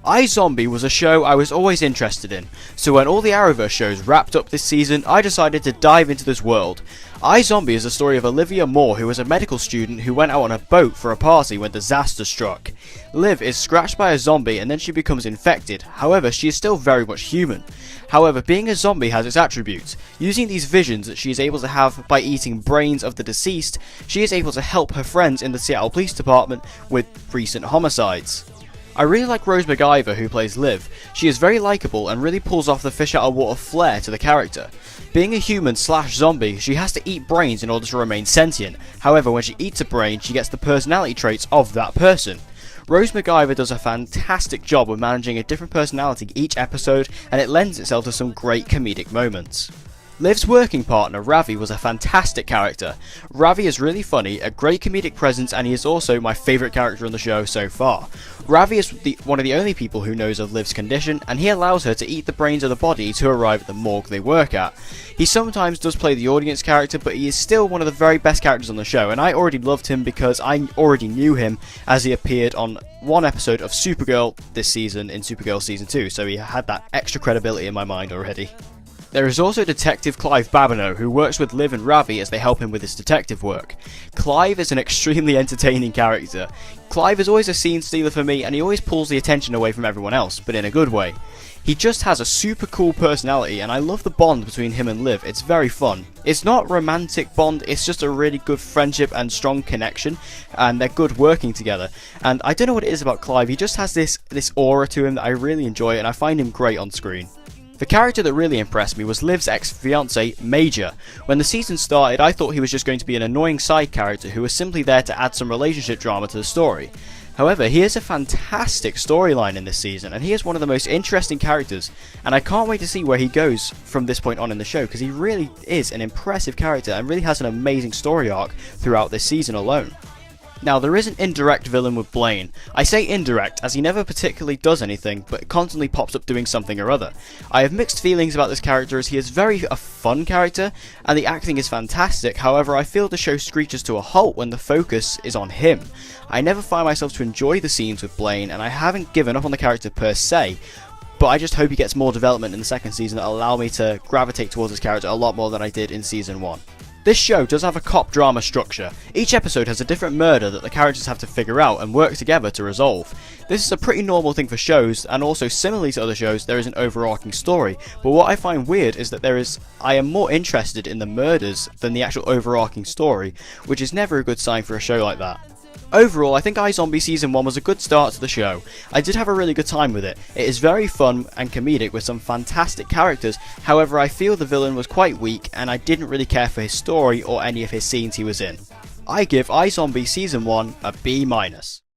iZombie was a show I was always interested in, so when all the Arrowverse shows wrapped up this season, I decided to dive into this world. iZombie is the story of Olivia Moore, who was a medical student who went out on a boat for a party when disaster struck. Liv is scratched by a zombie and then she becomes infected, however she is still very much human. However, being a zombie has its attributes. Using these visions that she is able to have by eating brains of the deceased, she is able to help her friends in the Seattle Police Department with recent homicides. I really like Rose McIver, who plays Liv. She is very likeable and really pulls off the fish out of water flair to the character. Being a human slash zombie, she has to eat brains in order to remain sentient. However, when she eats a brain, she gets the personality traits of that person. Rose McIver does a fantastic job of managing a different personality each episode, and it lends itself to some great comedic moments. Liv's working partner, Ravi, was a fantastic character. Ravi is really funny, a great comedic presence, and he is also my favourite character on the show so far. Ravi is one of the only people who knows of Liv's condition, and he allows her to eat the brains of the body to arrive at the morgue they work at. He sometimes does play the audience character, but he is still one of the very best characters on the show, and I already loved him because I already knew him as he appeared on one episode of Supergirl this season in Supergirl Season 2, so he had that extra credibility in my mind already. There is also Detective Clive Babineau, who works with Liv and Ravi as they help him with his detective work. Clive is an extremely entertaining character. Clive is always a scene stealer for me, and he always pulls the attention away from everyone else, but in a good way. He just has a super cool personality, and I love the bond between him and Liv. It's very fun. It's not a romantic bond, it's just a really good friendship and strong connection, and they're good working together. And I don't know what it is about Clive, he just has this aura to him that I really enjoy, and I find him great on screen. The character that really impressed me was Liv's ex-fiancé, Major. When the season started, I thought he was just going to be an annoying side character who was simply there to add some relationship drama to the story. However, he has a fantastic storyline in this season, and he is one of the most interesting characters, and I can't wait to see where he goes from this point on in the show, because he really is an impressive character and really has an amazing story arc throughout this season alone. Now, there is an indirect villain with Blaine. I say indirect as he never particularly does anything, but constantly pops up doing something or other. I have mixed feelings about this character as he is a fun character, and the acting is fantastic. However, I feel the show screeches to a halt when the focus is on him. I never find myself to enjoy the scenes with Blaine, and I haven't given up on the character per se, but I just hope he gets more development in the second season that will allow me to gravitate towards this character a lot more than I did in Season 1. This show does have a cop drama structure. Each episode has a different murder that the characters have to figure out and work together to resolve. This is a pretty normal thing for shows, and also similarly to other shows, there is an overarching story, but what I find weird is that I am more interested in the murders than the actual overarching story, which is never a good sign for a show like that. Overall, I think iZombie Season 1 was a good start to the show. I did have a really good time with it. It is very fun and comedic with some fantastic characters, however I feel the villain was quite weak and I didn't really care for his story or any of his scenes he was in. I give iZombie Season 1 a B-.